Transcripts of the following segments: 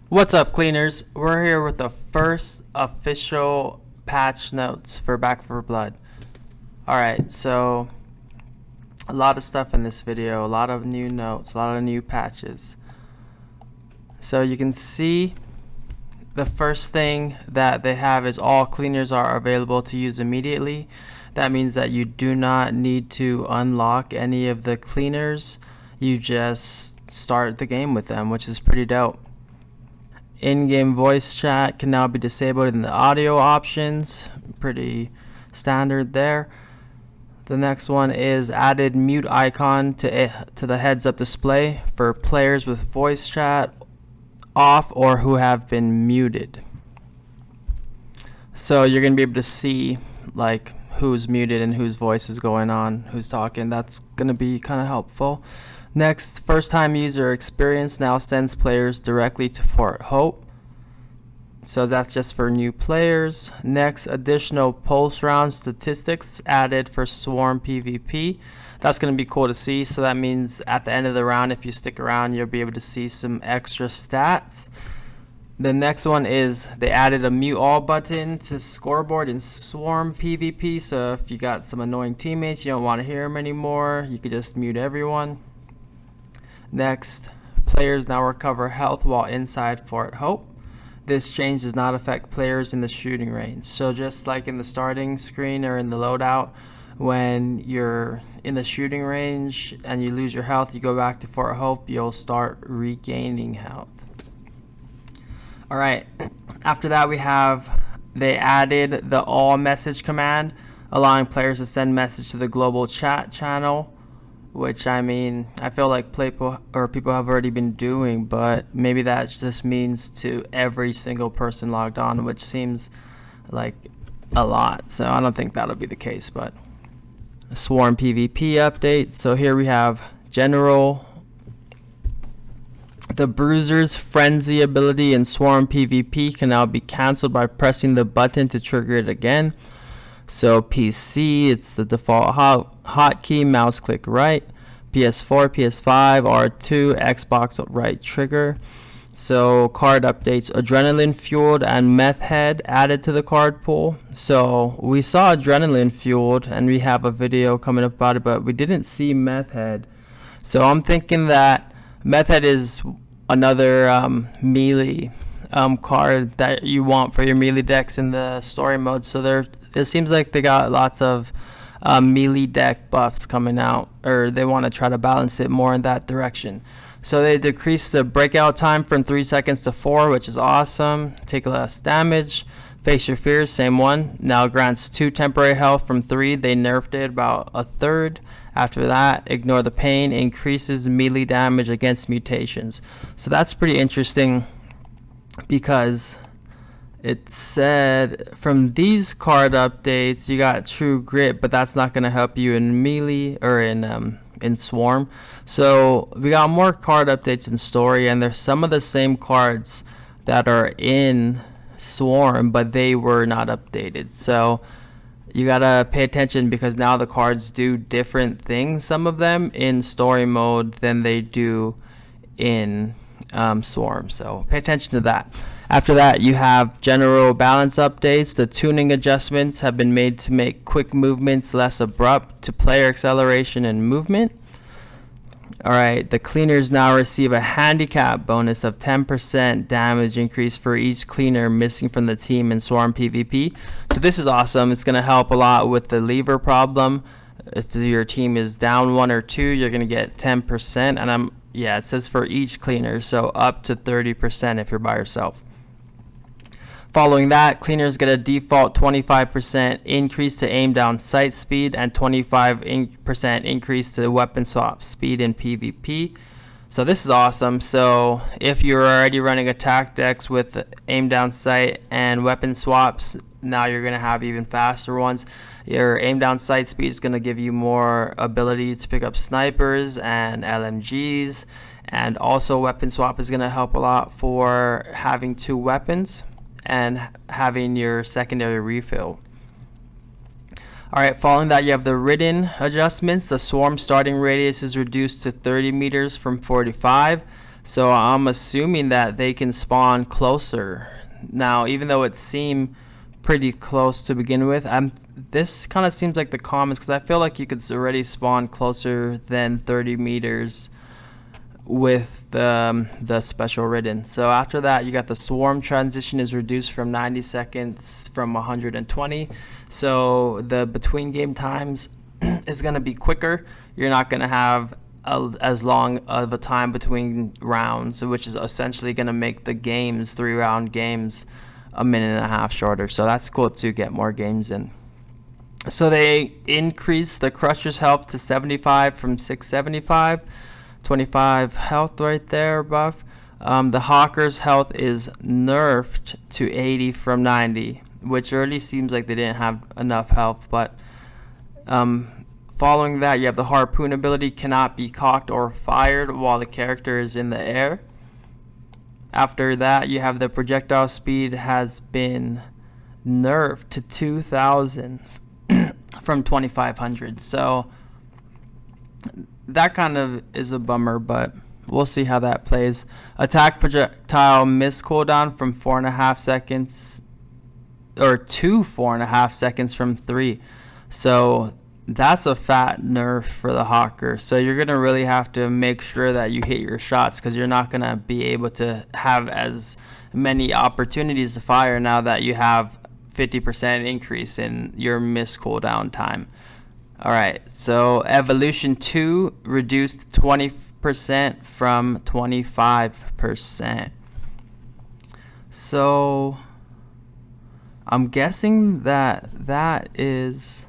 What's up, cleaners? We're here with the first official patch notes for Back4Blood. Alright, so a lot of stuff in this video, a lot of new notes, a lot of new patches. So you can see the first thing that they have is all cleaners are available to use immediately. That means that you do not need to unlock any of the cleaners. You just start the game with them, which is pretty dope. In-game voice chat can now be disabled in the audio options. Pretty standard there. The next one is added mute icon to the heads-up display for players with voice chat off or who have been muted. So you're going to be able to see like who's muted and whose voice is going on, who's talking. That's going to be kind of helpful. Next, first time user experience now sends players directly to Fort Hope. So that's just for new players. Next, additional pulse round statistics added for Swarm PvP. That's going to be cool to see. So that means at the end of the round, if you stick around, you'll be able to see some extra stats. The next one is they added a mute all button to scoreboard in Swarm PvP. So if you got some annoying teammates, you don't want to hear them anymore, you could just mute everyone. Next, players now recover health while inside Fort Hope. This change does not affect players in the shooting range. So just like in the starting screen or in the loadout, when you're in the shooting range and you lose your health, you go back to Fort Hope, you'll start regaining health. Alright, after that they added the all message command, allowing players to send message to the global chat channel. Which, I mean, I feel like people have already been doing, but maybe that just means to every single person logged on, which seems like a lot. So I don't think that'll be the case, but Swarm PvP update. So here we have general. The Bruiser's Frenzy ability in Swarm PvP can now be cancelled by pressing the button to trigger it again. So PC, it's the default hotkey, mouse click right. PS4, PS5, R2, Xbox right trigger. So card updates, Adrenaline Fueled and Meth Head added to the card pool. So we saw Adrenaline Fueled and we have a video coming up about it, but we didn't see Meth Head. So I'm thinking that Meth Head is another melee card that you want for your melee decks in the story mode. So it seems like they got lots of melee deck buffs coming out, or they want to try to balance it more in that direction. So they decreased the breakout time from 3 seconds to 4, which is awesome. Take less damage. Face Your Fears, same one. Now grants 2 temporary health from 3. They nerfed it about a third. After that, Ignore the Pain increases melee damage against mutations. So that's pretty interesting, because it said from these card updates you got True Grit, but that's not going to help you in melee or in Swarm. So we got more card updates in story, and there's some of the same cards that are in Swarm, but they were not updated. So you gotta pay attention, because now the cards do different things, some of them in story mode, than they do in Swarm. So pay attention to that. After that, you have general balance updates. The tuning adjustments have been made to make quick movements less abrupt to player acceleration and movement. Alright, the cleaners now receive a handicap bonus of 10% damage increase for each cleaner missing from the team in Swarm PvP. So this is awesome. It's going to help a lot with the lever problem. If your team is down 1 or 2, you're going to get 10%. And it says for each cleaner, so up to 30% if you're by yourself. Following that, cleaners get a default 25% increase to aim down sight speed and 25% increase to weapon swap speed in PvP. So this is awesome. So if you're already running attack decks with aim down sight and weapon swaps, now you're going to have even faster ones. Your aim down sight speed is going to give you more ability to pick up snipers and LMGs, and also weapon swap is going to help a lot for having 2 weapons and having your secondary refill. Alright, following that, you have the written adjustments. The swarm starting radius is reduced to 30 meters from 45. So I'm assuming that they can spawn closer. Now, even though it seemed pretty close to begin with, this kind of seems like the commons, because I feel like you could already spawn closer than 30 meters with the special ridden. So after that, you got the swarm transition is reduced from 90 seconds from 120. So the between game times is going to be quicker. You're not going to have as long of a time between rounds, which is essentially going to make the games, 3-round games, a minute and a half shorter. So that's cool to get more games in. So they increased the Crusher's health to 75 from 675. 25 health right there buff. The Hawker's health is nerfed to 80 from 90, which already seems like they didn't have enough health. But following that, you have the Harpoon ability cannot be cocked or fired while the character is in the air. After that, you have the projectile speed has been nerfed to 2,000 from 2,500. So that kind of is a bummer, but we'll see how that plays. Attack projectile miss cooldown from 4.5 seconds, or to 4.5 seconds from 3. So that's a fat nerf for the Hawker. So you're going to really have to make sure that you hit your shots, because you're not going to be able to have as many opportunities to fire now that you have 50% increase in your miss cooldown time. Alright, so Evolution 2 reduced 20% from 25%. So I'm guessing that is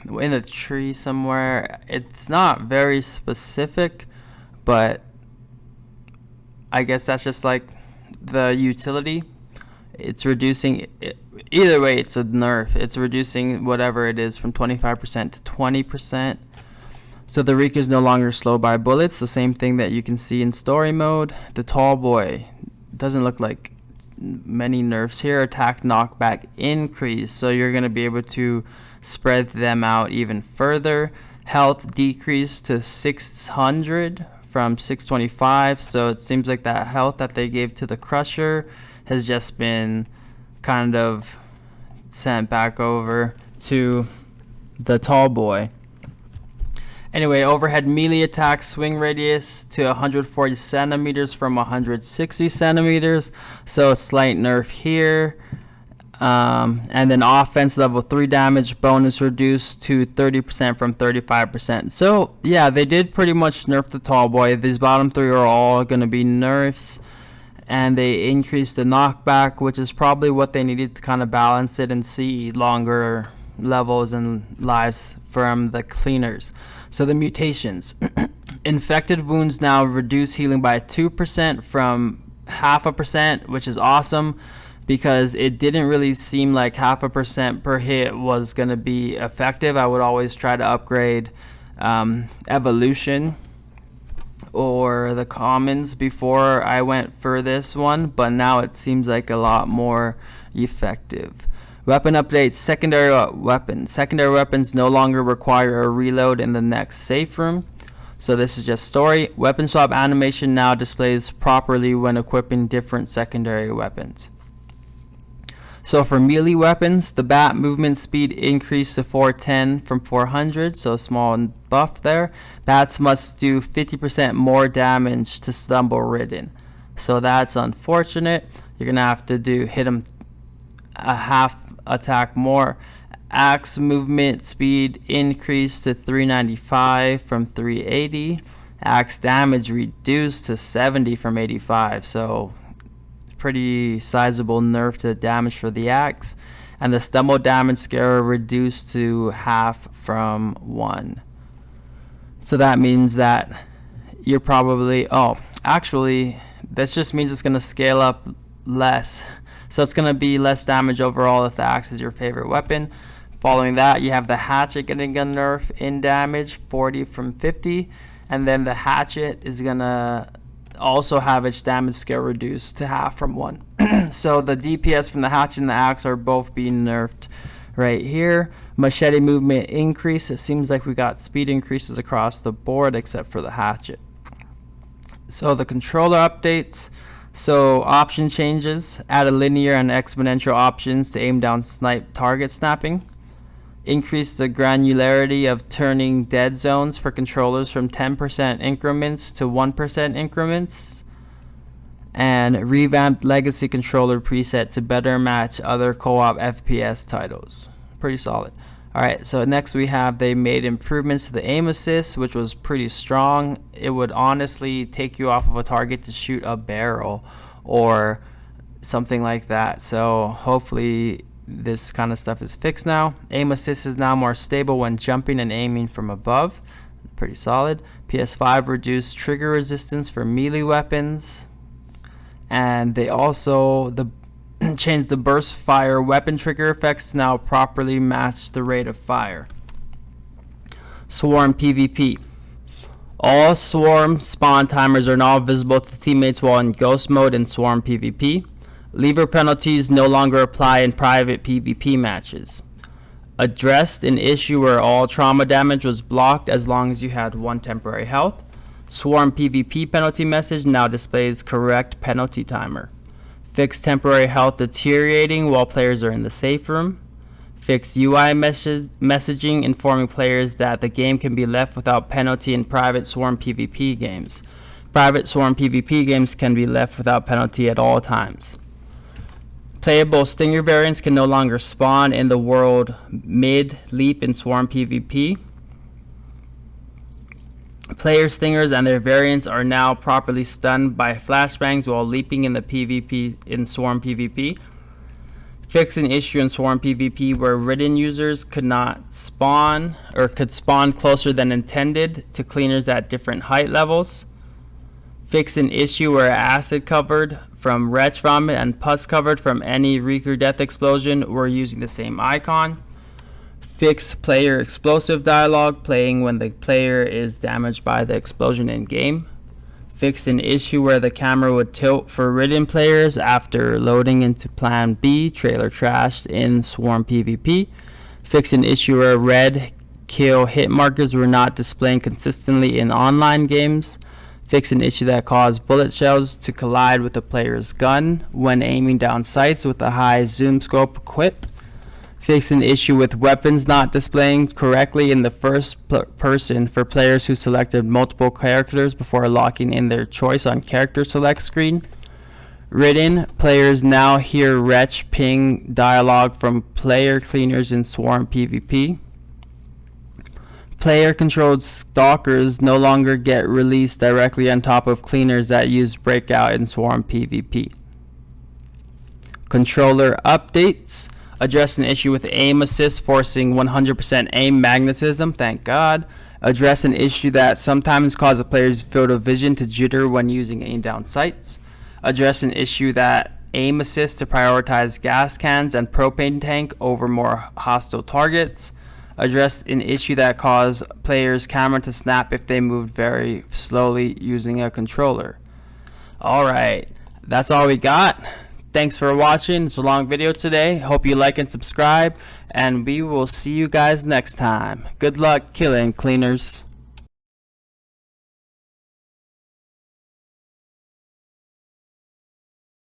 in a tree somewhere. It's not very specific, but I guess that's just like the utility. It's reducing it. Either way, it's a nerf. It's reducing whatever it is from 25% to 20%. So the Reek is no longer slow by bullets, the same thing that you can see in story mode. The Tall Boy doesn't look like many nerfs here. Attack knockback increase, so you're going to be able to spread them out even further. Health decreased to 600 from 625, so it seems like that health that they gave to the Crusher has just been kind of sent back over to the Tall Boy. Anyway, overhead melee attack swing radius to 140 centimeters from 160 centimeters, so a slight nerf here. And then offense level 3 damage bonus reduced to 30% from 35%. So yeah, they did pretty much nerf the Tall Boy. These bottom 3 are all going to be nerfs. And they increased the knockback, which is probably what they needed to kind of balance it and see longer levels and lives from the cleaners. So the mutations. Infected wounds now reduce healing by 2% from 0.5%, which is awesome, because it didn't really seem like 0.5% per hit was going to be effective. I would always try to upgrade Evolution or the commons before I went for this one, but now it seems like a lot more effective. Weapon updates. Secondary weapons. Secondary weapons no longer require a reload in the next safe room. So this is just story. Weapon swap animation now displays properly when equipping different secondary weapons. So for melee weapons, the bat movement speed increased to 410 from 400, so a small buff there. Bats must do 50% more damage to stumble ridden, so that's unfortunate. You're gonna have to hit them a half attack more. Axe movement speed increased to 395 from 380. Axe damage reduced to 70 from 85, so pretty sizable nerf to the damage for the axe. And the stumble damage scale reduced to half from 1. So that means that you're probably, actually this just means it's going to scale up less, so it's going to be less damage overall if the axe is your favorite weapon. Following that, you have the hatchet getting a nerf in damage, 40 from 50, and then the hatchet is going to also have its damage scale reduced to half from 1. So the DPS from the hatchet and the axe are both being nerfed right here. Machete movement increase. It seems like we got speed increases across the board except for the hatchet. So the controller updates. So option changes. Added linear and exponential options to aim down snipe target snapping. Increase the granularity of turning dead zones for controllers from 10% increments to 1% increments. And revamped legacy controller preset to better match other co-op FPS titles. Pretty solid. Alright, so next we have they made improvements to the aim assist, which was pretty strong. It would honestly take you off of a target to shoot a barrel or something like that. So hopefully this kind of stuff is fixed now. Aim assist is now more stable when jumping and aiming from above. Pretty solid. PS5 reduced trigger resistance for melee weapons. And they also changed the burst fire weapon trigger effects to now properly match the rate of fire. Swarm PvP. All swarm spawn timers are now visible to teammates while in ghost mode in Swarm PvP. Lever penalties no longer apply in private PvP matches. Addressed an issue where all trauma damage was blocked as long as you had 1 temporary health. Swarm PvP penalty message now displays correct penalty timer. Fixed temporary health deteriorating while players are in the safe room. Fixed UI messaging informing players that the game can be left without penalty in private Swarm PvP games. Private Swarm PvP games can be left without penalty at all times. Playable Stinger variants can no longer spawn in the world mid-leap in Swarm PvP. Player Stingers and their variants are now properly stunned by flashbangs while leaping in the PvP in Swarm PvP. Fix an issue in Swarm PvP where ridden users could not spawn or could spawn closer than intended to cleaners at different height levels. Fix an issue where acid covered from wretch vomit and pus covered from any Reeker death explosion were using the same icon. Fix player explosive dialogue playing when the player is damaged by the explosion in game. Fix an issue where the camera would tilt for ridden players after loading into Plan B, trailer trashed in Swarm PvP. Fix an issue where red kill hit markers were not displaying consistently in online games. Fix an issue that caused bullet shells to collide with the player's gun when aiming down sights with a high zoom scope equipped. Fix an issue with weapons not displaying correctly in the first person for players who selected multiple characters before locking in their choice on character select screen. Ridden players now hear wretch ping dialogue from player cleaners in Swarm PvP. Player-controlled stalkers no longer get released directly on top of cleaners that use breakout in Swarm PvP. Controller updates. Address an issue with aim assist forcing 100% aim magnetism, thank God. Address an issue that sometimes causes a player's field of vision to jitter when using aim down sights. Address an issue that aim assist to prioritize gas cans and propane tank over more hostile targets. Addressed an issue that caused players' camera to snap if they moved very slowly using a controller. Alright, that's all we got. Thanks for watching. It's a long video today. Hope you like and subscribe, and we will see you guys next time. Good luck killing cleaners.